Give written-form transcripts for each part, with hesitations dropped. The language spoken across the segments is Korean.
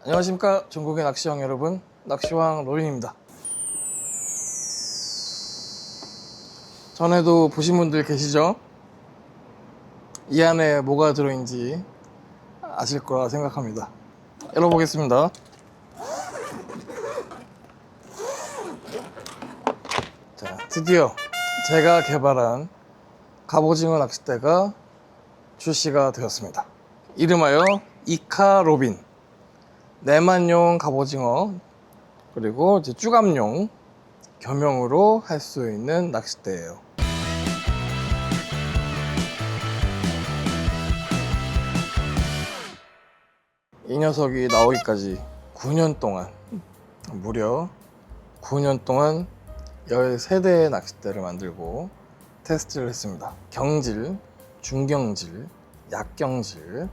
안녕하십니까 전국의 낚시왕 여러분, 낚시왕 로린입니다. 전에도 보신 분들 계시죠? 이 안에 뭐가 들어있는지 아실 거라 생각합니다. 열어보겠습니다. 자, 드디어 제가 개발한 갑오징어 낚싯대가 출시가 되었습니다. 이름하여 이카 로빈. 내만용 갑오징어 그리고 이제 쭈감용 겸용으로 할 수 있는 낚싯대예요. 이 녀석이 나오기까지 9년 동안, 무려 9년 동안 13대의 낚싯대를 만들고 테스트를 했습니다. 경질, 중경질, 약경질,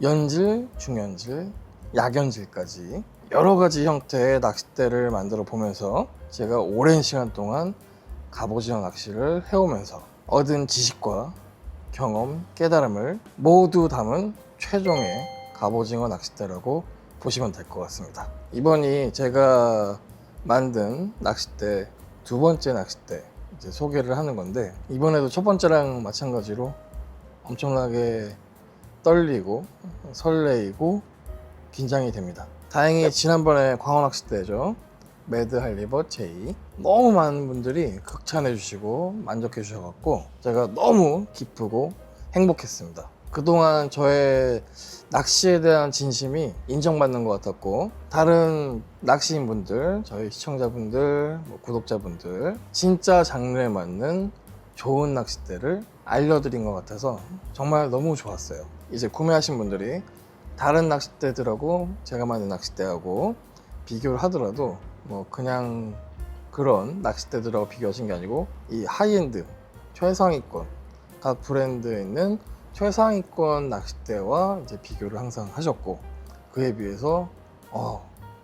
연질, 중연질, 약연질까지 여러 가지 형태의 낚싯대를 만들어 보면서 제가 오랜 시간 동안 갑오징어 낚시를 해오면서 얻은 지식과 경험, 깨달음을 모두 담은 최종의 갑오징어 낚싯대라고 보시면 될 것 같습니다. 이번이 제가 만든 낚싯대 두 번째 낚싯대 이제 소개를 하는 건데, 이번에도 첫 번째랑 마찬가지로 엄청나게 떨리고 설레이고 긴장이 됩니다. 다행히 지난번에 광어 낚싯대죠, 매드 할리버 J, 너무 많은 분들이 극찬해 주시고 만족해 주셔갖고 제가 너무 기쁘고 행복했습니다. 그동안 저의 낚시에 대한 진심이 인정받는 것 같았고, 다른 낚시인 분들, 저희 시청자분들, 구독자분들 진짜 장르에 맞는 좋은 낚싯대를 알려드린 것 같아서 정말 너무 좋았어요. 이제 구매하신 분들이 다른 낚싯대들하고 제가 만든 낚싯대하고 비교를 하더라도 그냥 그런 낚싯대들하고 비교하신 게 아니고 이 하이엔드 최상위권, 각 브랜드에 있는 최상위권 낚싯대와 이제 비교를 항상 하셨고, 그에 비해서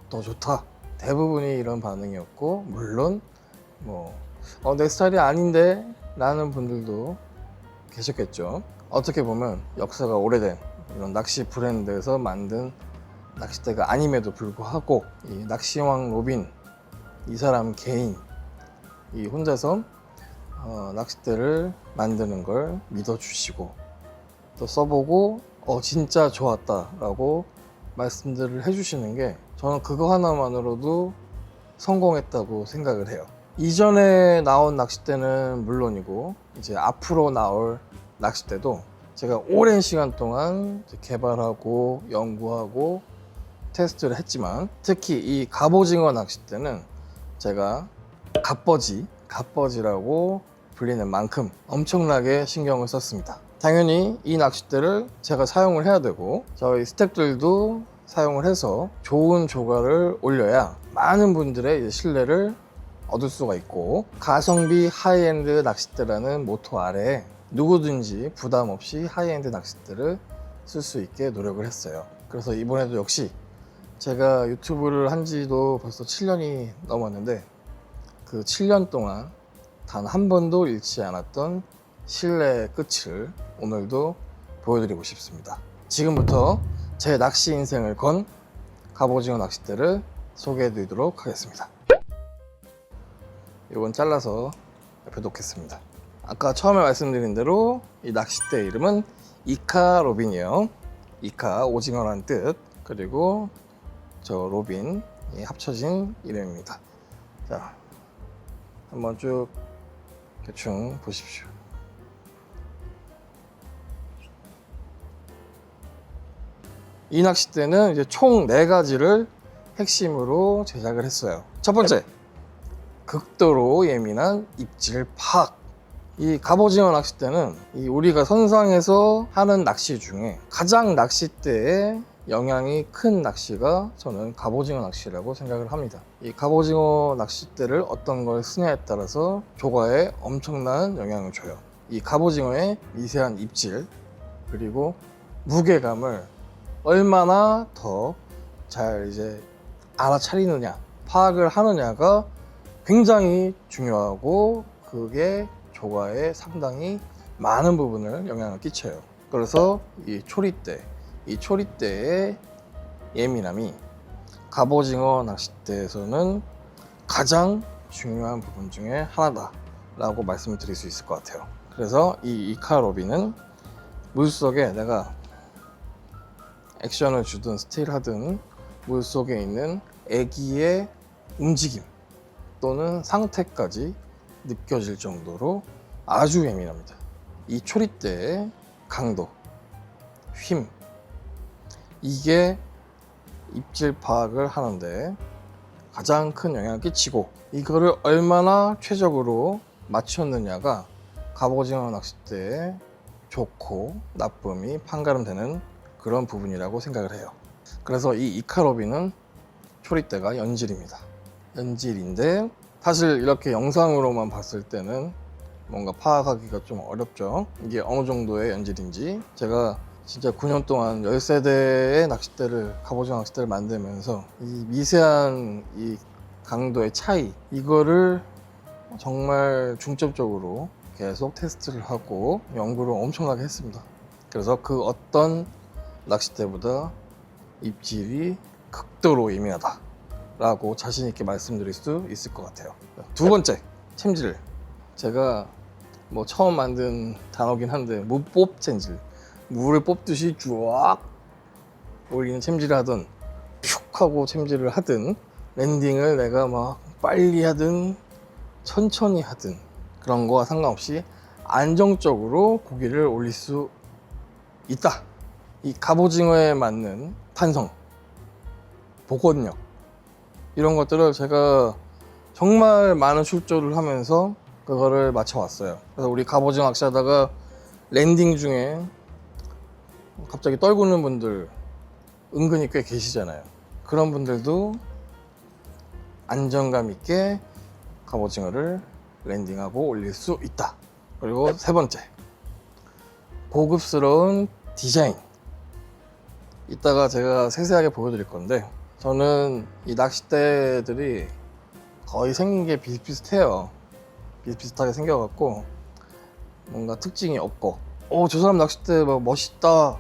더 좋다, 대부분이 이런 반응이었고, 물론 내 스타일이 아닌데 라는 분들도 계셨겠죠. 어떻게 보면 역사가 오래된 이런 낚시 브랜드에서 만든 낚싯대가 아님에도 불구하고 이 낚시왕 로빈, 이 사람 개인 이 혼자서 낚싯대를 만드는 걸 믿어주시고 또 써보고 진짜 좋았다 라고 말씀들을 해주시는 게, 저는 그거 하나만으로도 성공했다고 생각을 해요. 이전에 나온 낚싯대는 물론이고 이제 앞으로 나올 낚싯대도 제가 오랜 시간 동안 개발하고 연구하고 테스트를 했지만, 특히 이 갑오징어 낚싯대는 제가 갑버지라고 불리는 만큼 엄청나게 신경을 썼습니다. 당연히 이 낚싯대를 제가 사용을 해야 되고 저희 스태프들도 사용을 해서 좋은 조과를 올려야 많은 분들의 신뢰를 얻을 수가 있고, 가성비 하이엔드 낚싯대라는 모토 아래에 누구든지 부담 없이 하이엔드 낚싯대를 쓸 수 있게 노력을 했어요. 그래서 이번에도 역시 제가 유튜브를 한 지도 벌써 7년이 넘었는데 그 7년 동안 단 한 번도 잃지 않았던 신뢰의 끝을 오늘도 보여드리고 싶습니다. 지금부터 제 낚시 인생을 건 갑오징어 낚싯대를 소개해 드리도록 하겠습니다. 이건 잘라서 옆에 놓겠습니다. 아까 처음에 말씀드린 대로 이 낚싯대 이름은 이카 로빈이에요. 이카, 오징어란 뜻, 그리고 저 로빈, 합쳐진 이름입니다. 자, 한번 쭉 대충 보십시오. 이 낚싯대는 이제 총 4가지를 핵심으로 제작을 했어요. 첫 번째, 극도로 예민한 입질 파악. 이 갑오징어 낚싯대는 우리가 선상에서 하는 낚시 중에 가장 낚싯대에 영향이 큰 낚시가 저는 갑오징어 낚시라고 생각을 합니다. 이 갑오징어 낚싯대를 어떤 걸 쓰냐에 따라서 조과에 엄청난 영향을 줘요. 이 갑오징어의 미세한 입질 그리고 무게감을 얼마나 더 잘 이제 알아차리느냐, 파악을 하느냐가 굉장히 중요하고, 그게 조과에 상당히 많은 부분을 영향을 끼쳐요. 그래서 이 초리대의 예민함이 갑오징어 낚싯대에서는 가장 중요한 부분 중에 하나다 라고 말씀을 드릴 수 있을 것 같아요. 그래서 이 이카로비는 물속에 내가 액션을 주든 스틸 하든 물속에 있는 애기의 움직임 또는 상태까지 느껴질 정도로 아주 예민합니다. 이 초리대의 강도, 힘, 이게 입질 파악을 하는데 가장 큰 영향을 끼치고, 이거를 얼마나 최적으로 맞췄느냐가 갑오징어 낚싯대의 좋고 나쁨이 판가름되는 그런 부분이라고 생각을 해요. 그래서 이 이카로비는 초리대가 연질입니다. 연질인데 사실 이렇게 영상으로만 봤을 때는 뭔가 파악하기가 좀 어렵죠. 이게 어느 정도의 연질인지. 제가 진짜 9년 동안 10세대의 낚싯대를, 갑오징어 낚싯대를 만들면서 이 미세한 이 강도의 차이, 이거를 정말 중점적으로 계속 테스트를 하고 연구를 엄청나게 했습니다. 그래서 그 어떤 낚싯대보다 입질이 극도로 예민하다 라고 자신 있게 말씀드릴 수 있을 것 같아요. 두 번째, 챔질. 제가 뭐 처음 만든 단어긴 한데 무뽑 챔질, 물을 뽑듯이 쫙 올리는 챔질을 하든 슉 하고 챔질을 하든 랜딩을 내가 막 빨리 하든 천천히 하든 그런 거와 상관없이 안정적으로 고기를 올릴 수 있다. 이 갑오징어에 맞는 탄성, 복원력, 이런 것들을 제가 정말 많은 출조를 하면서 그거를 맞춰왔어요. 그래서 우리 갑오징어 낚시하다가 랜딩 중에 갑자기 떨구는 분들 은근히 꽤 계시잖아요. 그런 분들도 안정감 있게 갑오징어를 랜딩하고 올릴 수 있다. 그리고 세 번째, 고급스러운 디자인. 이따가 제가 세세하게 보여드릴 건데, 저는 이 낚싯대들이 거의 생긴 게 비슷비슷해요. 비슷비슷하게 생겨갖고 뭔가 특징이 없고, 저 사람 낚싯대 막 멋있다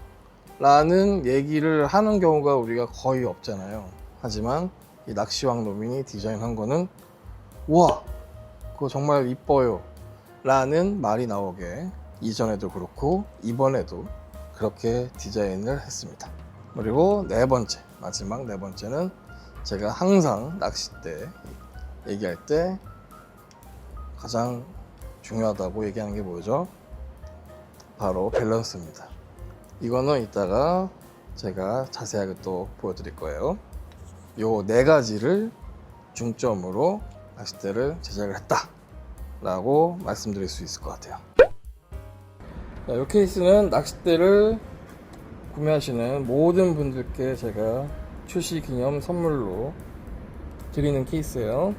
라는 얘기를 하는 경우가 우리가 거의 없잖아요. 하지만 이 낚시왕 노민이 디자인한 거는 우와, 그거 정말 이뻐요 라는 말이 나오게 이전에도 그렇고 이번에도 그렇게 디자인을 했습니다. 그리고 네 번째, 마지막 네 번째는 제가 항상 낚싯대 얘기할 때 가장 중요하다고 얘기하는 게 뭐죠? 바로 밸런스입니다. 이거는 이따가 제가 자세하게 또 보여드릴 거예요. 요 네 가지를 중점으로 낚싯대를 제작을 했다 라고 말씀드릴 수 있을 것 같아요. 이 케이스는 낚싯대를 구매하시는 모든 분들께 제가 출시 기념 선물로 드리는 케이스예요.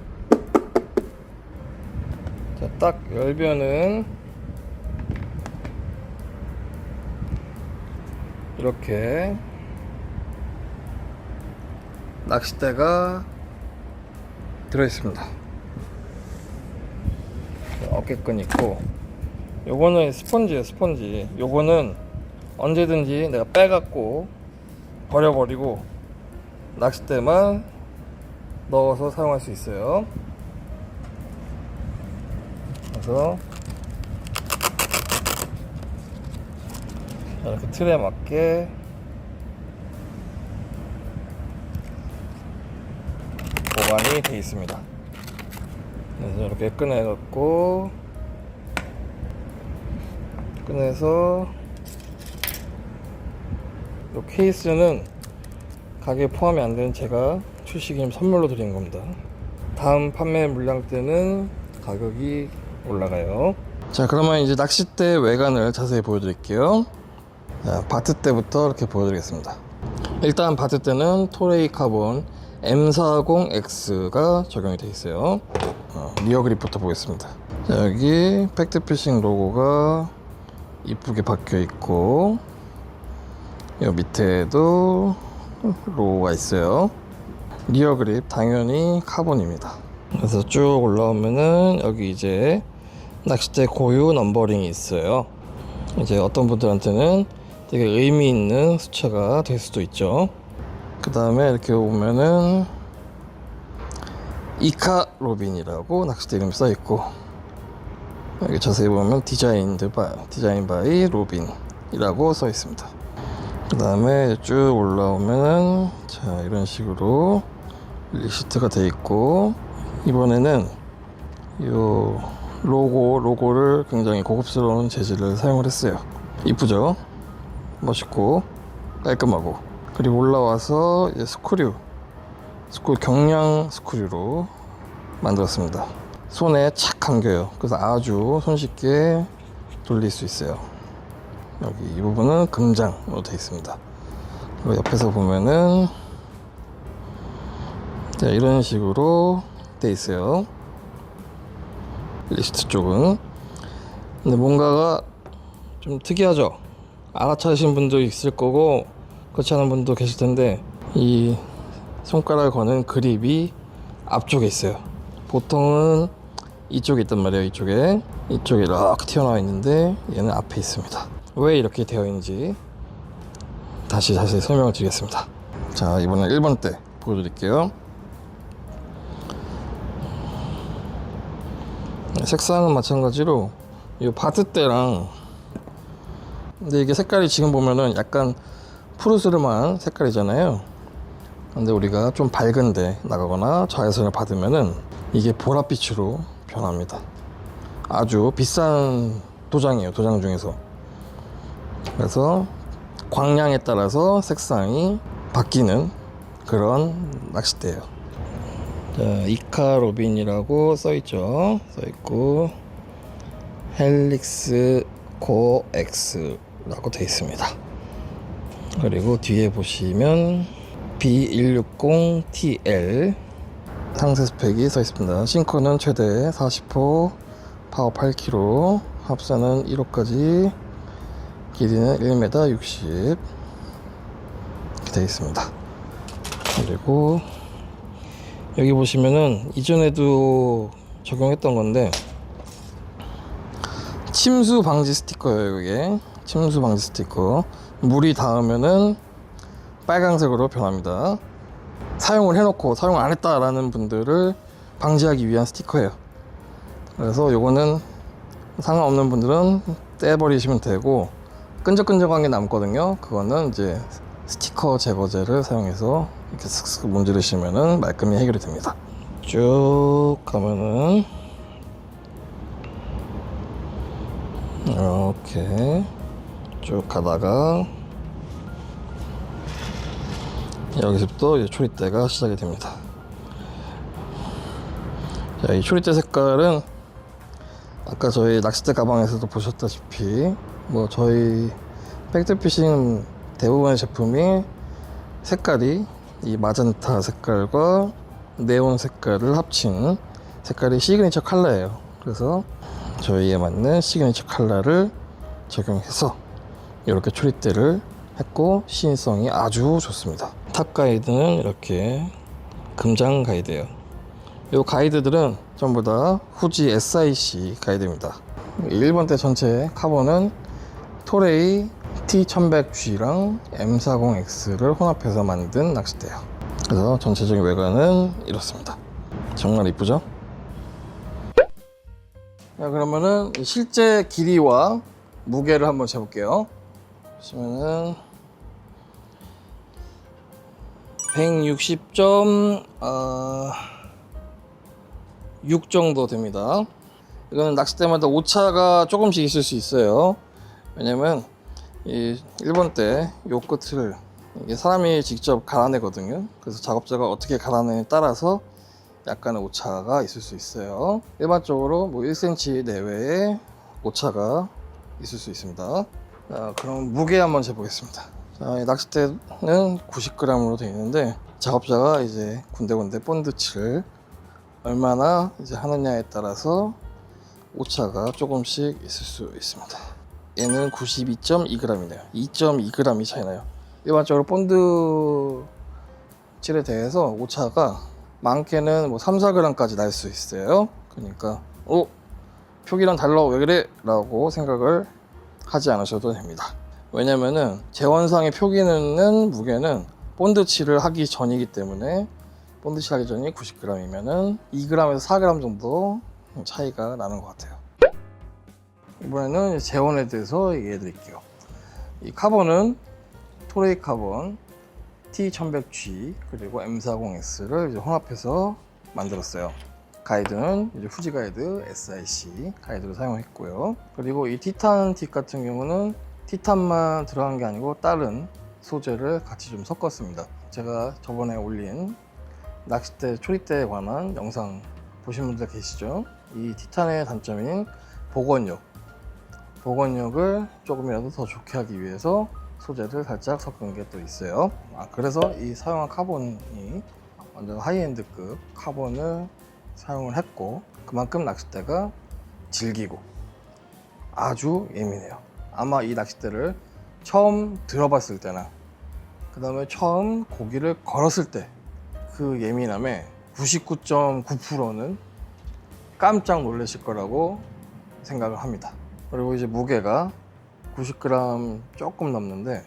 자, 딱 열면은 이렇게 낚싯대가 들어있습니다. 어깨끈 있고, 요거는 스펀지예요. 스펀지. 요거는 언제든지 내가 빼갖고 버려버리고 낚싯대만 넣어서 사용할 수 있어요. 그래서 이렇게 틀에 맞게 보관이 되어 있습니다. 그래서 이렇게 꺼내서 이 케이스는 가격에 포함이 안 되는 제가 출시기념 선물로 드린 겁니다. 다음 판매 물량 때는 가격이 올라가요. 자, 그러면 이제 낚싯대 외관을 자세히 보여드릴게요. 자, 바트 때부터 이렇게 보여드리겠습니다. 일단 바트 때는 토레이 카본 M40X가 적용이 되어 있어요. 리어 그립부터 보겠습니다. 자, 여기 팩트피싱 로고가 이쁘게 박혀 있고, 이 밑에도 로고가 있어요. 리어 그립 당연히 카본입니다. 그래서 쭉 올라오면은 여기 이제 낚싯대 고유 넘버링이 있어요. 이제 어떤 분들한테는 되게 의미 있는 숫자가 될 수도 있죠. 그 다음에 이렇게 보면은 이카 로빈이라고 낚싯대 이름이 써있고, 여기 자세히 보면 디자인 바이 로빈이라고 써있습니다. 그 다음에 쭉 올라오면은 자 이런 식으로 리시트가 돼 있고, 이번에는 요 로고를 굉장히 고급스러운 재질을 사용을 했어요. 이쁘죠? 멋있고 깔끔하고. 그리고 올라와서 이제 스크류 경량 스크류로 만들었습니다. 손에 착 감겨요. 그래서 아주 손쉽게 돌릴 수 있어요. 여기 이 부분은 금장으로 되어 있습니다. 그리고 옆에서 보면은 자, 이런 식으로 되어 있어요. 리스트 쪽은. 근데 뭔가가 좀 특이하죠? 알아차리신 분도 있을 거고 그렇지 않은 분도 계실 텐데, 이 손가락을 거는 그립이 앞쪽에 있어요. 보통은 이쪽에 있단 말이에요. 이쪽에 이렇게 튀어나와 있는데 얘는 앞에 있습니다. 왜 이렇게 되어 있는지 다시 자세히 설명을 드리겠습니다. 자, 이번엔 1번 때 보여드릴게요. 색상은 마찬가지로 이 바트대랑, 근데 이게 색깔이 지금 보면은 약간 푸르스름한 색깔이잖아요. 근데 우리가 좀 밝은데 나가거나 자외선을 받으면은 이게 보랏빛으로 변합니다. 아주 비싼 도장이에요, 도장 중에서. 그래서 광량에 따라서 색상이 바뀌는 그런 낚싯대예요. 자, 이카 로빈이라고 써있죠. 써있고 헬릭스 코어 X라고 되어 있습니다. 그리고 뒤에 보시면 B160TL 상세 스펙이 써 있습니다. 싱커는 최대 40호, 파워 8kg, 합사는 1호까지, 길이는 1m 60 이렇게 되어 있습니다. 그리고 여기 보시면은 이전에도 적용했던 건데 침수 방지 스티커예요. 이게 침수 방지 스티커. 물이 닿으면은 빨강색으로 변합니다. 사용을 해놓고 사용 안 했다라는 분들을 방지하기 위한 스티커예요. 그래서 요거는 상관없는 분들은 떼버리시면 되고, 끈적끈적한 게 남거든요. 그거는 이제 스티커 제거제를 사용해서 이렇게 슥슥 문지르시면은 말끔히 해결이 됩니다. 쭉 가면은 이렇게 쭉 가다가 여기서부터 이제 초리대가 시작이 됩니다. 자, 이 초리대 색깔은 아까 저희 낚싯대 가방에서도 보셨다시피 뭐 저희 백드피싱 대부분의 제품이 색깔이 이 마젠타 색깔과 네온 색깔을 합친 색깔이 시그니처 컬러예요. 그래서 저희에 맞는 시그니처 컬러를 적용해서 이렇게 초리대를 했고, 시인성이 아주 좋습니다. 탑 가이드는 이렇게 금장 가이드예요. 이 가이드들은 전부 다 후지 SIC 가이드입니다. 1번 대 전체 카본은 토레이 T1100G랑 M40X를 혼합해서 만든 낚싯대예요. 그래서 전체적인 외관은 이렇습니다. 정말 이쁘죠? 자, 그러면은 실제 길이와 무게를 한번 재볼게요. 보시면은 160.6 정도 됩니다. 이거는 낚싯대마다 오차가 조금씩 있을 수 있어요. 왜냐면 이 1번 때 요 끝을 이게 사람이 직접 갈아내거든요. 그래서 작업자가 어떻게 갈아내냐에 따라서 약간의 오차가 있을 수 있어요. 일반적으로 뭐 1cm 내외의 오차가 있을 수 있습니다. 자, 그럼 무게 한번 재보겠습니다. 자, 이 낚싯대는 90g으로 되어 있는데, 작업자가 이제 군데군데 본드칠을 얼마나 이제 하느냐에 따라서 오차가 조금씩 있을 수 있습니다. 얘는 92.2g이네요. 2.2g이 차이 나요. 일반적으로 본드 칠에 대해서 오차가 많게는 뭐 3, 4g까지 날 수 있어요. 그러니까 표기랑 달라 왜 그래? 라고 생각을 하지 않으셔도 됩니다. 왜냐면은 재원상의 표기는 무게는 본드칠을 하기 전이기 때문에 본드칠 하기 전이 90g이면은 2g에서 4g 정도 차이가 나는 것 같아요. 이번에는 재원에 대해서 얘기해 드릴게요. 이 카본은 토레이 카본 T1100G 그리고 M40S를 이제 혼합해서 만들었어요. 가이드는 이제 후지 가이드 SIC 가이드를 사용했고요. 그리고 이 티탄 팁 같은 경우는 티탄만 들어간 게 아니고 다른 소재를 같이 좀 섞었습니다. 제가 저번에 올린 낚싯대 초리대에 관한 영상 보신 분들 계시죠? 이 티탄의 단점인 복원력을 조금이라도 더 좋게 하기 위해서 소재를 살짝 섞은 게 또 있어요. 그래서 이 사용한 카본이 완전 하이엔드급 카본을 사용을 했고, 그만큼 낚싯대가 질기고 아주 예민해요. 아마 이 낚싯대를 처음 들어봤을 때나 그 다음에 처음 고기를 걸었을 때 그 예민함에 99.9%는 깜짝 놀라실 거라고 생각을 합니다. 그리고 이제 무게가 90g 조금 넘는데,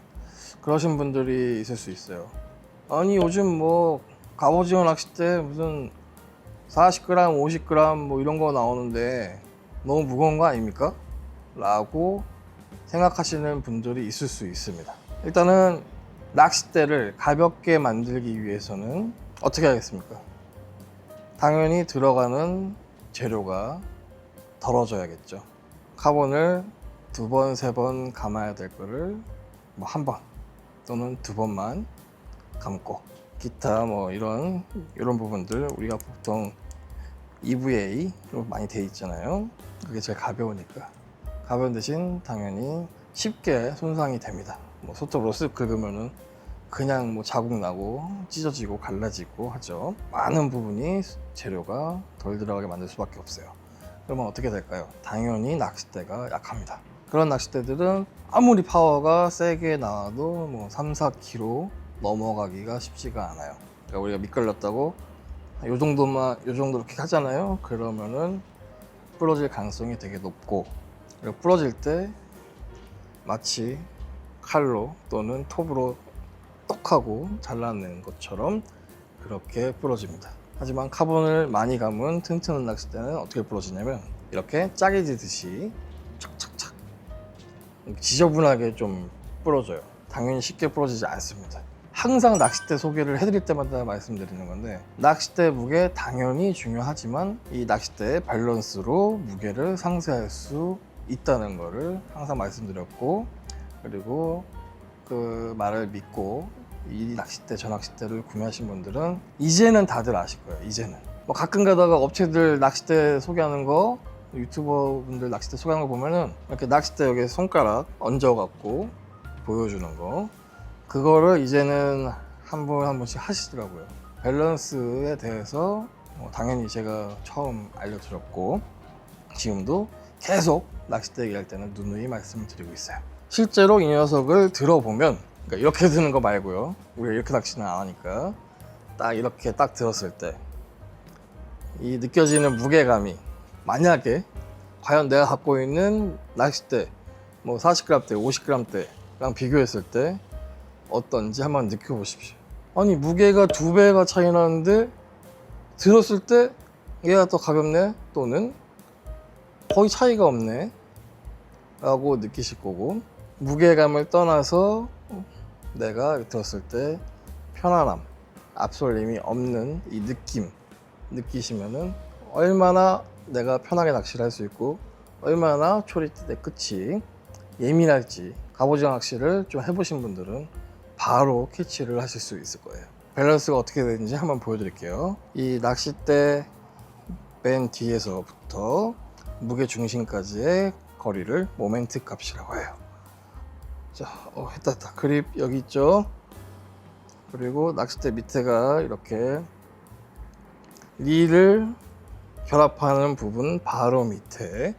그러신 분들이 있을 수 있어요. 아니 요즘 뭐 갑오징어 낚싯대 무슨 40g, 50g 뭐 이런 거 나오는데 너무 무거운 거 아닙니까? 라고 생각하시는 분들이 있을 수 있습니다. 일단은 낚싯대를 가볍게 만들기 위해서는 어떻게 하겠습니까? 당연히 들어가는 재료가 덜어져야겠죠. 카본을 2번, 3번 감아야 될 거를 뭐 1번 또는 2번만 감고, 기타 뭐 이런 부분들 우리가 보통 EVA로 많이 돼 있잖아요. 그게 제일 가벼우니까. 가벼운 대신 당연히 쉽게 손상이 됩니다. 뭐 손톱으로 쓱 긁으면은 그냥 뭐 자국 나고 찢어지고 갈라지고 하죠. 많은 부분이 재료가 덜 들어가게 만들 수밖에 없어요. 그러면 어떻게 될까요? 당연히 낚싯대가 약합니다. 그런 낚싯대들은 아무리 파워가 세게 나와도 뭐 3, 4kg 넘어가기가 쉽지가 않아요. 그러니까 우리가 미끌렸다고 요 정도 이렇게 하잖아요. 그러면은 부러질 가능성이 되게 높고, 그리고 부러질 때 마치 칼로 또는 톱으로 똑하고 잘라낸 것처럼 그렇게 부러집니다. 하지만 카본을 많이 감은 튼튼한 낚싯대는 어떻게 부러지냐면 이렇게 짜게지듯이 착착착 지저분하게 좀 부러져요. 당연히 쉽게 부러지지 않습니다. 항상 낚싯대 소개를 해드릴 때마다 말씀드리는 건데, 낚싯대 무게 당연히 중요하지만 이 낚싯대의 밸런스로 무게를 상쇄할 수 있다는 거를 항상 말씀드렸고, 그리고 그 말을 믿고 이 낚싯대, 저 낚싯대를 구매하신 분들은 이제는 다들 아실 거예요. 이제는 뭐 가끔 가다가 업체들 낚싯대 소개하는 거, 유튜버 분들 낚싯대 소개하는 거 보면은 이렇게 낚싯대 여기 손가락 얹어 갖고 보여주는 거, 그거를 이제는 한 번 한 번씩 하시더라고요. 밸런스에 대해서 당연히 제가 처음 알려드렸고, 지금도 계속 낚싯대 얘기할 때는 누누이 말씀을 드리고 있어요. 실제로 이 녀석을 들어보면, 그러니까 이렇게 드는 거 말고요, 우리가 이렇게 낚시는 안 하니까 딱 이렇게 딱 들었을 때 이 느껴지는 무게감이, 만약에 과연 내가 갖고 있는 낚싯대 뭐 40g대, 50g대랑 비교했을 때 어떤지 한번 느껴보십시오. 아니 무게가 2배가 차이 나는데 들었을 때 얘가 더 가볍네, 또는 거의 차이가 없네 라고 느끼실 거고, 무게감을 떠나서 내가 들었을 때 편안함, 앞솔림이 없는 이 느낌 느끼시면은 얼마나 내가 편하게 낚시를 할 수 있고 얼마나 초리대 끝이 예민할지, 갑오징어 낚시를 좀 해보신 분들은 바로 캐치를 하실 수 있을 거예요. 밸런스가 어떻게 되는지 한번 보여드릴게요. 이 낚싯대 맨 뒤에서부터 무게 중심까지의 거리를 모멘트 값이라고 해요. 자, 했다. 그립 여기 있죠. 그리고 낚싯대 밑에가 이렇게 릴을 결합하는 부분 바로 밑에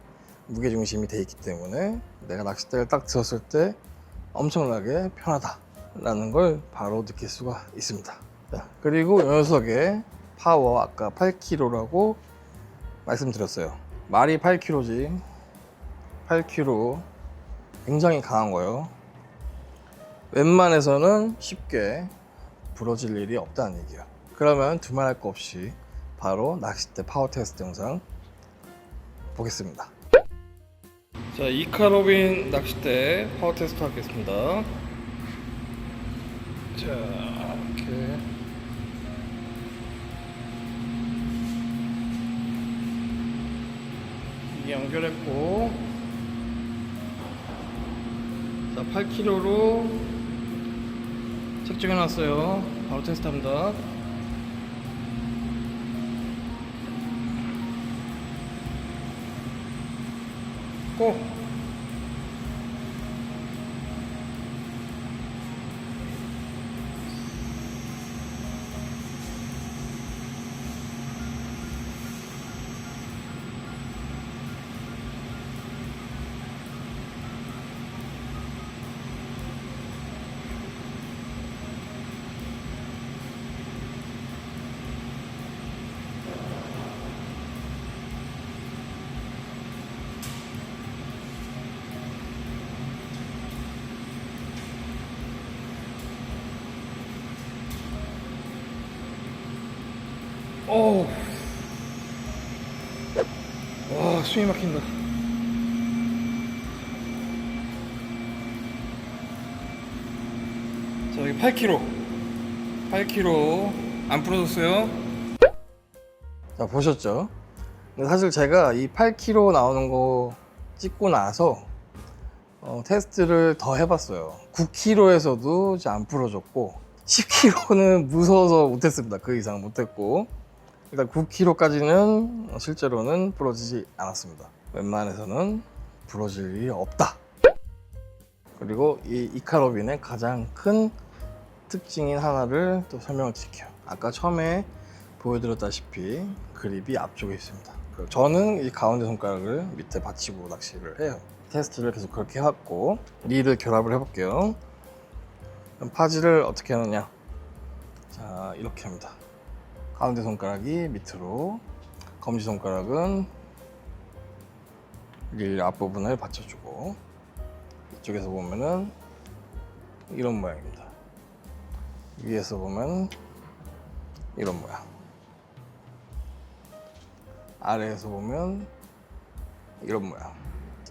무게중심이 돼 있기 때문에 내가 낚싯대를 딱 들었을 때 엄청나게 편하다라는 걸 바로 느낄 수가 있습니다. 자, 그리고 이 녀석의 파워 아까 8kg라고 말씀드렸어요. 말이 8kg지. 8kg 굉장히 강한 거예요. 웬만해서는 쉽게 부러질 일이 없다는 얘기예요. 그러면 두말할 거 없이 바로 낚싯대 파워 테스트 영상 보겠습니다. 자, 이카로빈 낚싯대 파워 테스트 하겠습니다. 자, 이렇게 이게 연결했고, 자, 8kg로 측정해 놨어요. 바로 테스트합니다. 고! 오, 와, 숨이 막힌다. 자, 여기 8kg 안 부러졌어요. 자, 보셨죠? 근데 사실 제가 이 8kg 나오는 거 찍고 나서 테스트를 더 해봤어요. 9kg에서도 이제 안 부러졌고, 10kg는 무서워서 못했습니다. 그 이상 못했고, 일단 9kg까지는 실제로는 부러지지 않았습니다. 웬만해서는 부러질 일이 없다. 그리고 이 이카로빈의 가장 큰 특징인 하나를 또 설명을 드릴게요. 아까 처음에 보여드렸다시피 그립이 앞쪽에 있습니다. 저는 이 가운데 손가락을 밑에 받치고 낚시를 해요. 테스트를 계속 그렇게 해왔고, 릴을 결합을 해볼게요. 파지를 어떻게 하느냐. 자, 이렇게 합니다. 가운데 손가락이 밑으로, 검지손가락은 릴 앞부분을 받쳐주고, 이쪽에서 보면은 이런 모양입니다. 위에서 보면 이런 모양, 아래에서 보면 이런 모양.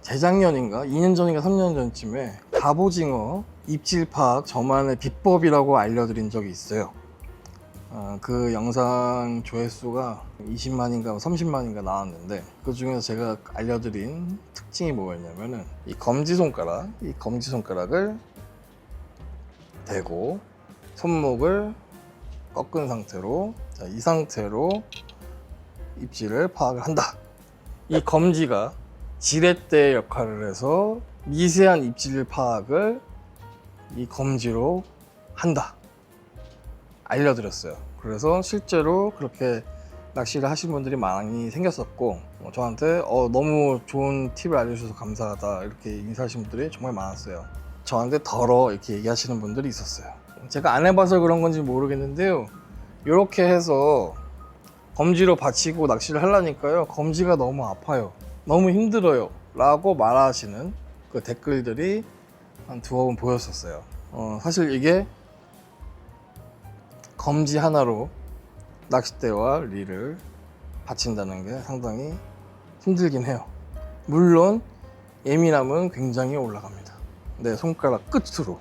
재작년인가 2년 전인가 3년 전쯤에 갑오징어 입질 파악 저만의 비법이라고 알려드린 적이 있어요. 그 영상 조회수가 20만인가 30만인가 나왔는데, 그 중에서 제가 알려드린 특징이 뭐였냐면은 이 검지손가락을 대고 손목을 꺾은 상태로, 자, 이 상태로 입질을 파악을 한다. 이 검지가 지렛대 역할을 해서 미세한 입질 파악을 이 검지로 한다. 알려드렸어요. 그래서 실제로 그렇게 낚시를 하신 분들이 많이 생겼었고, 저한테 너무 좋은 팁을 알려주셔서 감사하다 이렇게 인사하신 분들이 정말 많았어요. 저한테 덜어 이렇게 얘기하시는 분들이 있었어요. 제가 안 해봐서 그런 건지 모르겠는데요, 이렇게 해서 검지로 받치고 낚시를 하려니까요, 검지가 너무 아파요, 너무 힘들어요 라고 말하시는 그 댓글들이 한 두어 번 보였었어요. 사실 이게 검지 하나로 낚싯대와 릴을 받친다는 게 상당히 힘들긴 해요. 물론 예민함은 굉장히 올라갑니다. 내 손가락 끝으로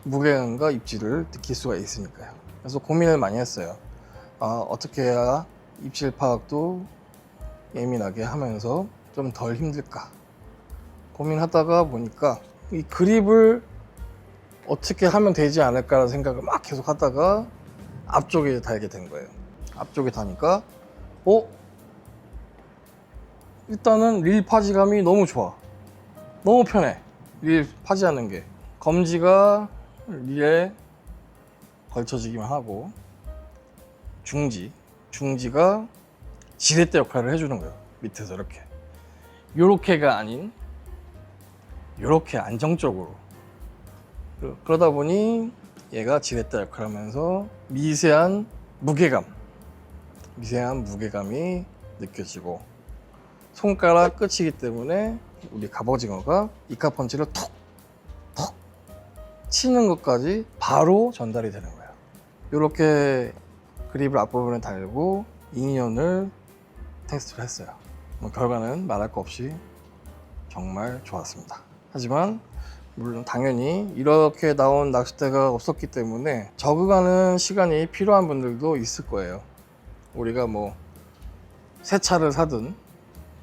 무게감과 입질을 느낄 수가 있으니까요. 그래서 고민을 많이 했어요. 어떻게 해야 입질 파악도 예민하게 하면서 좀 덜 힘들까 고민하다가 보니까 이 그립을 어떻게 하면 되지 않을까라는 생각을 막 계속 하다가 앞쪽에 달게 된 거예요. 앞쪽에 다니까 일단은 릴 파지감이 너무 좋아. 너무 편해. 릴 파지하는 게. 검지가 릴에 걸쳐지기만 하고, 중지가 지렛대 역할을 해주는 거예요. 밑에서 이렇게. 요렇게가 아닌 요렇게 안정적으로. 그러다 보니 얘가 지렛대 역할을 하면서 미세한 무게감이 느껴지고, 손가락 끝이기 때문에 우리 갑오징어가 이카펀치를 툭 치는 것까지 바로 전달이 되는 거예요. 이렇게 그립을 앞부분에 달고 2년을 테스트를 했어요. 뭐 결과는 말할 거 없이 정말 좋았습니다. 하지만 물론 당연히 이렇게 나온 낚싯대가 없었기 때문에 적응하는 시간이 필요한 분들도 있을 거예요. 우리가 뭐 새 차를 사든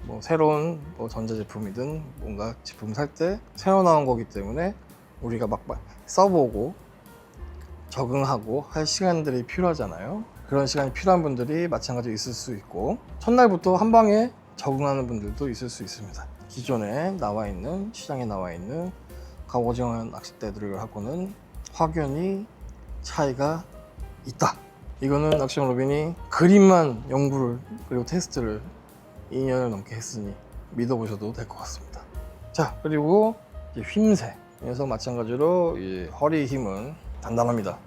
뭐 새로운 뭐 전자제품이든 뭔가 제품 살 때 새로 나온 거기 때문에 우리가 막 써보고 적응하고 할 시간들이 필요하잖아요. 그런 시간이 필요한 분들이 마찬가지로 있을 수 있고, 첫날부터 한 방에 적응하는 분들도 있을 수 있습니다. 기존에 나와 있는, 시장에 나와 있는 갑오징어 낚싯대들하고는 확연히 차이가 있다. 이거는 낚시용 로빈이 그림만 연구를 그리고 테스트를 2년을 넘게 했으니 믿어보셔도 될 것 같습니다. 자, 그리고 이제 휨새. 이 녀석 마찬가지로 이 허리 힘은 단단합니다.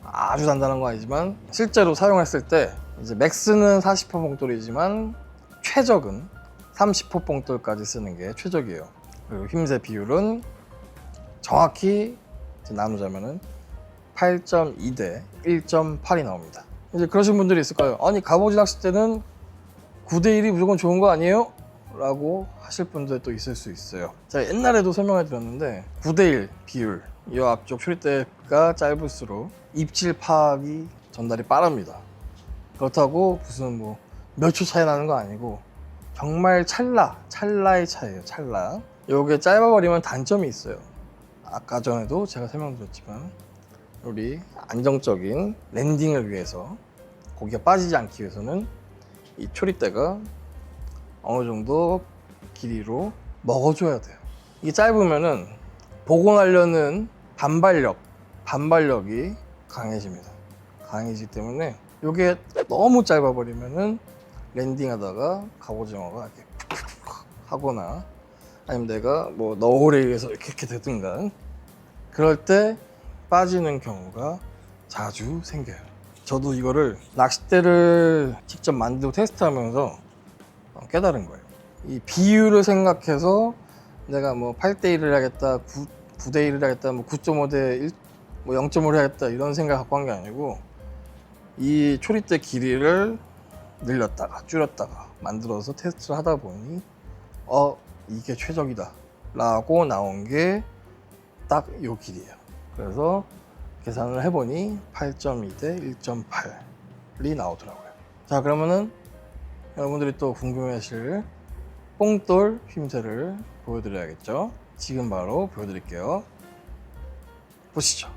아주 단단한 거 아니지만 실제로 사용했을 때 이제 맥스는 40호 봉돌이지만 최적은 30호 봉돌까지 쓰는 게 최적이에요. 그리고 휨새 비율은 정확히 나누자면은 8.2대 1.8이 나옵니다. 이제 그러신 분들이 있을 거예요. 아니 갑오징어 낚싯대는 9대1이 무조건 좋은 거 아니에요? 라고 하실 분들도 있을 수 있어요. 제가 옛날에도 설명해 드렸는데 9대1 비율, 이 앞쪽 초리대가 짧을수록 입질 파악이 전달이 빠릅니다. 그렇다고 무슨 뭐 몇 초 차이 나는 거 아니고 정말 찰나의 차이예요. 찰나. 요게 짧아버리면 단점이 있어요. 아까 전에도 제가 설명드렸지만 우리 안정적인 랜딩을 위해서 고기가 빠지지 않기 위해서는 이 초리대가 어느 정도 길이로 먹어줘야 돼요. 이게 짧으면은 복원하려는 반발력이 강해집니다. 강해지기 때문에 이게 너무 짧아버리면은 랜딩하다가 갑오징어가 이렇게 푹푹 하거나 아니면 내가 뭐 너울에 의해서 이렇게 되든가 그럴 때 빠지는 경우가 자주 생겨요. 저도 이거를 낚싯대를 직접 만들고 테스트하면서 깨달은 거예요. 이 비율을 생각해서 내가 뭐 8대1을 하겠다, 9대1을 하겠다, 뭐 9.5대 1, 뭐 0.5를 하겠다 이런 생각 갖고 한 게 아니고 이 초리대 길이를 늘렸다가 줄였다가 만들어서 테스트를 하다 보니 이게 최적이다 라고 나온 게 딱 이 길이에요. 그래서 계산을 해보니 8.2대 1.8이 나오더라고요. 자, 그러면은 여러분들이 또 궁금해하실 뽕돌 휨새를 보여드려야겠죠. 지금 바로 보여드릴게요. 보시죠.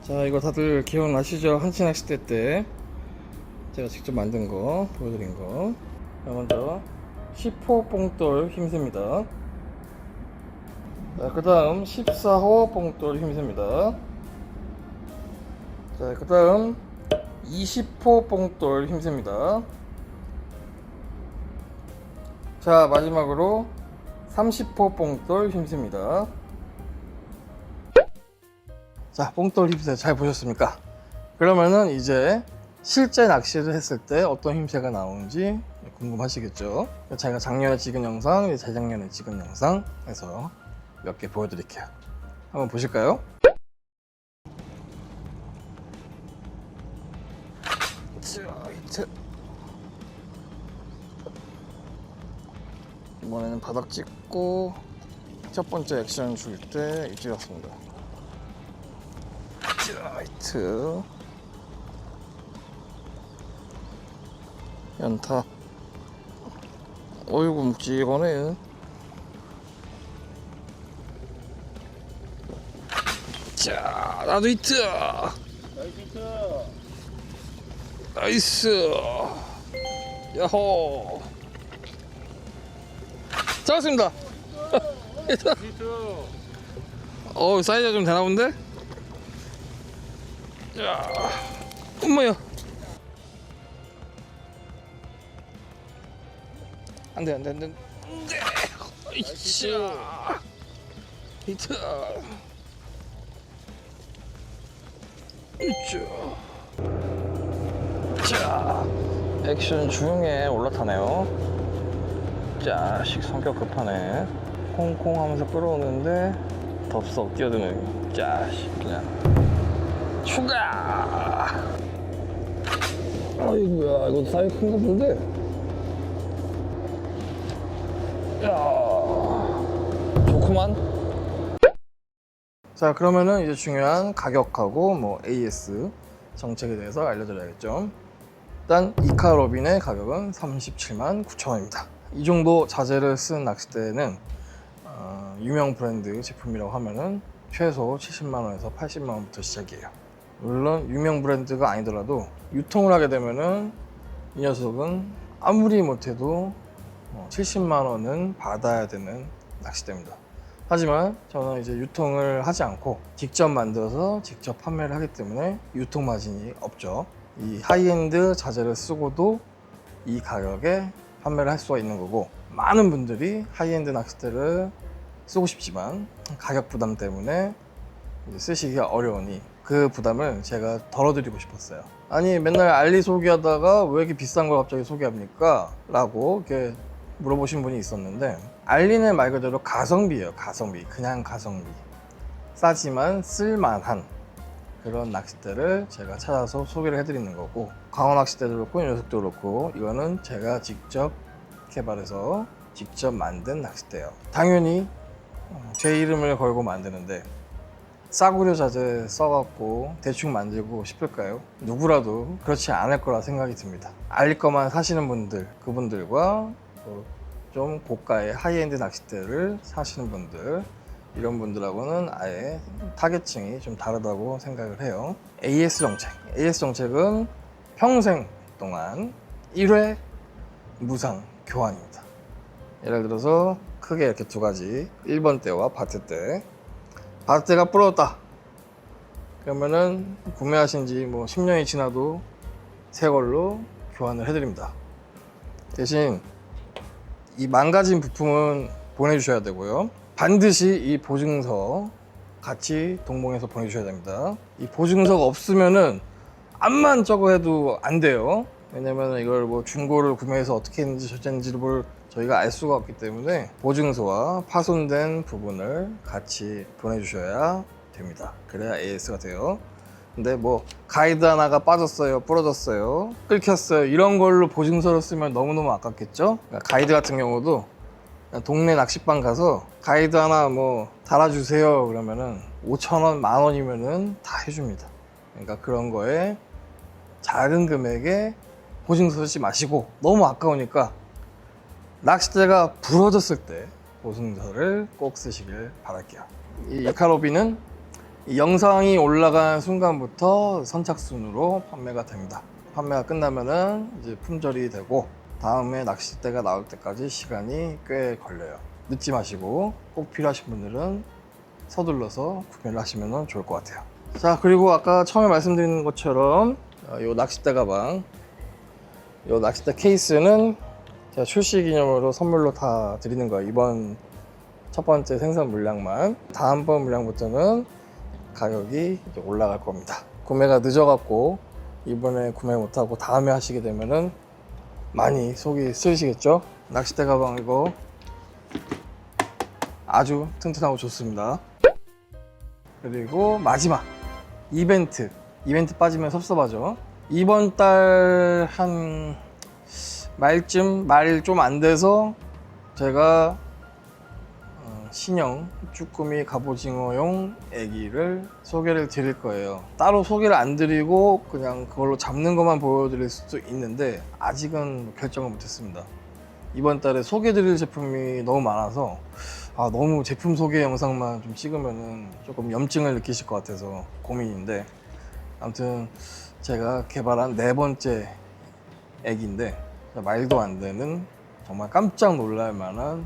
자, 이거 다들 기억나시죠? 한치 낚싯대 때 제가 직접 만든 거 보여드린 거. 자, 먼저 10호 뽕돌 휨새입니다. 자, 그 다음 14호 뽕돌 휨새입니다. 자, 그 다음 20호 뽕돌 휨새입니다. 자, 마지막으로 30호 뽕돌 휨새입니다. 자, 뽕돌 휨새 잘 보셨습니까? 그러면은 이제 실제 낚시를 했을 때 어떤 휨새가 나오는지 궁금하시겠죠? 제가 작년에 찍은 영상, 재작년에 찍은 영상에서 몇 개 보여드릴게요. 한번 보실까요? 자, 이번에는 바닥 찍고 첫 번째 액션 줄 때 찍었습니다. 히트 연타. 어이구 묵직하네. 자, 나도 히트. 나이스. 야호. 잡았습니다. 사이즈가 좀 되나 본데? 자, 엄마야. 안돼. 이차 히트. 자, 액션 중에 올라타네요. 자식 성격 급하네. 콩콩 하면서 끌어오는데 덥석 뛰어드는 자식. 그냥 추가. 아이고야, 이거 사이즈 큰가 본데. 야, 좋구만. 자, 그러면은 이제 중요한 가격하고 뭐 AS 정책에 대해서 알려드려야겠죠. 일단 이카로빈의 가격은 37만 9천 원입니다. 이 정도 자재를 쓴 낚싯대는 유명 브랜드 제품이라고 하면은 최소 70만 원에서 80만 원부터 시작이에요. 물론 유명 브랜드가 아니더라도 유통을 하게 되면은 이 녀석은 아무리 못해도 70만 원은 받아야 되는 낚싯대입니다. 하지만 저는 이제 유통을 하지 않고 직접 만들어서 직접 판매를 하기 때문에 유통 마진이 없죠. 이 하이엔드 자재를 쓰고도 이 가격에 판매를 할 수가 있는 거고, 많은 분들이 하이엔드 낚싯대를 쓰고 싶지만 가격 부담 때문에 쓰시기가 어려우니 그 부담을 제가 덜어드리고 싶었어요. 아니, 맨날 알리 소개하다가 왜 이렇게 비싼 걸 갑자기 소개합니까? 라고 이렇게 물어보신 분이 있었는데, 알리는 말 그대로 가성비예요. 가성비, 그냥 가성비. 싸지만 쓸만한 그런 낚싯대를 제가 찾아서 소개를 해드리는 거고, 광어 낚싯대도 그렇고 이 녀석도 그렇고 이거는 제가 직접 개발해서 직접 만든 낚싯대예요. 당연히 제 이름을 걸고 만드는데 싸구려 자재 써갖고 대충 만들고 싶을까요? 누구라도 그렇지 않을 거라 생각이 듭니다. 알리 거만 사시는 분들, 그분들과 좀 고가의 하이엔드 낚싯대를 사시는 분들, 이런 분들하고는 아예 타겟층이 좀 다르다고 생각을 해요. AS 정책. AS 정책은 평생 동안 1회 무상 교환입니다. 예를 들어서 크게 이렇게 두 가지, 1번 대와 바트대. 바트대가 부러졌다 그러면은 구매하신 지 뭐 10년이 지나도 새 걸로 교환을 해드립니다. 대신 이 망가진 부품은 보내주셔야 되고요. 반드시 이 보증서 같이 동봉해서 보내주셔야 됩니다. 이 보증서가 없으면은 암만 저거 해도 안 돼요. 왜냐면 이걸 뭐 중고를 구매해서 어떻게 했는지 저쨌는지를 저희가 알 수가 없기 때문에 보증서와 파손된 부분을 같이 보내주셔야 됩니다. 그래야 AS가 돼요. 근데 뭐 가이드 하나가 빠졌어요, 부러졌어요, 끊겼어요, 이런 걸로 보증서를 쓰면 너무너무 아깝겠죠. 그러니까 가이드 같은 경우도 동네 낚시방 가서 가이드 하나 뭐 달아주세요 그러면은 5,000원, 10,000원이면은 다 해줍니다. 그러니까 그런 거에 작은 금액에 보증서 쓰지 마시고, 너무 아까우니까 낚싯대가 부러졌을 때 보증서를 꼭 쓰시길 바랄게요. 이 이카로빈은 이 영상이 올라간 순간부터 선착순으로 판매가 됩니다. 판매가 끝나면은 이제 품절이 되고 다음에 낚싯대가 나올 때까지 시간이 꽤 걸려요. 늦지 마시고 꼭 필요하신 분들은 서둘러서 구매를 하시면 좋을 것 같아요. 자, 그리고 아까 처음에 말씀드린 것처럼 이 낚싯대 가방, 이 낚싯대 케이스는 제가 출시 기념으로 선물로 다 드리는 거예요. 이번 첫 번째 생산 물량만. 다음번 물량부터는 가격이 이제 올라갈 겁니다. 구매가 늦어갖고 이번에 구매 못하고 다음에 하시게 되면은 많이 속이 쓰이시겠죠? 낚싯대 가방 이거 아주 튼튼하고 좋습니다. 그리고 마지막 이벤트 빠지면 섭섭하죠. 이번 달 한 말쯤, 말 좀 안 돼서 제가 신형 쭈꾸미 갑오징어용 애기를 소개를 드릴 거예요. 따로 소개를 안 드리고 그냥 그걸로 잡는 것만 보여드릴 수도 있는데 아직은 결정을 못했습니다. 이번 달에 소개 드릴 제품이 너무 많아서 너무 제품 소개 영상만 좀 찍으면은 조금 염증을 느끼실 것 같아서 고민인데, 아무튼 제가 개발한 4번째 애기인데 말도 안 되는 정말 깜짝 놀랄 만한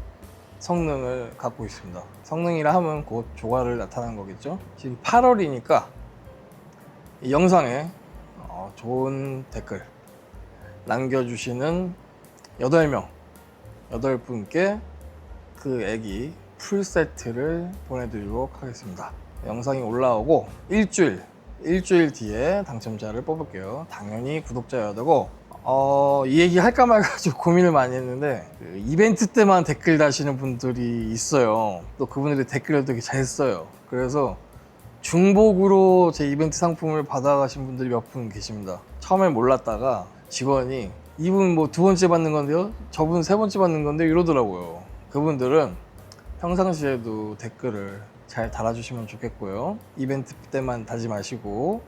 성능을 갖고 있습니다. 성능이라 하면 곧 조과를 나타난 거겠죠. 지금 8월이니까 이 영상에 좋은 댓글 남겨주시는 8명, 8분께 그 애기 풀세트를 보내드리도록 하겠습니다. 영상이 올라오고 일주일 뒤에 당첨자를 뽑을게요. 당연히 구독자여야 되고, 이 얘기 할까 말까 좀 고민을 많이 했는데, 그 이벤트 때만 댓글 다시는 분들이 있어요. 또 그분들이 댓글을 되게 잘 써요. 그래서 중복으로 제 이벤트 상품을 받아가신 분들이 몇 분 계십니다. 처음에 몰랐다가 직원이 이분 뭐 2번째 받는 건데요? 저분 3번째 받는 건데 이러더라고요. 그분들은 평상시에도 댓글을 잘 달아주시면 좋겠고요. 이벤트 때만 달지 마시고,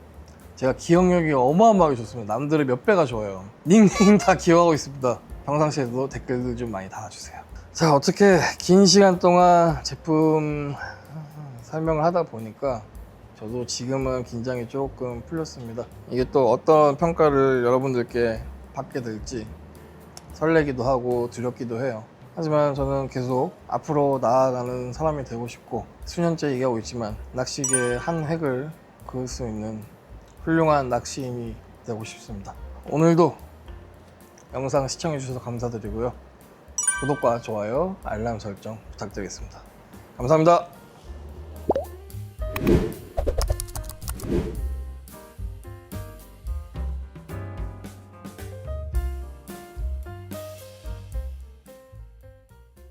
제가 기억력이 어마어마하게 좋습니다. 남들의 몇 배가 좋아요. 닉네임 다 기억하고 있습니다. 평상시에도 댓글들 좀 많이 달아주세요. 자, 어떻게 긴 시간 동안 제품 설명을 하다 보니까 저도 지금은 긴장이 조금 풀렸습니다. 이게 또 어떤 평가를 여러분들께 받게 될지 설레기도 하고 두렵기도 해요. 하지만 저는 계속 앞으로 나아가는 사람이 되고 싶고, 수년째 얘기하고 있지만 낚시계의 한 획을 그을 수 있는 훌륭한 낚시인이 되고 싶습니다. 오늘도 영상 시청해 주셔서 감사드리고요. 구독과 좋아요, 알람 설정 부탁드리겠습니다. 감사합니다.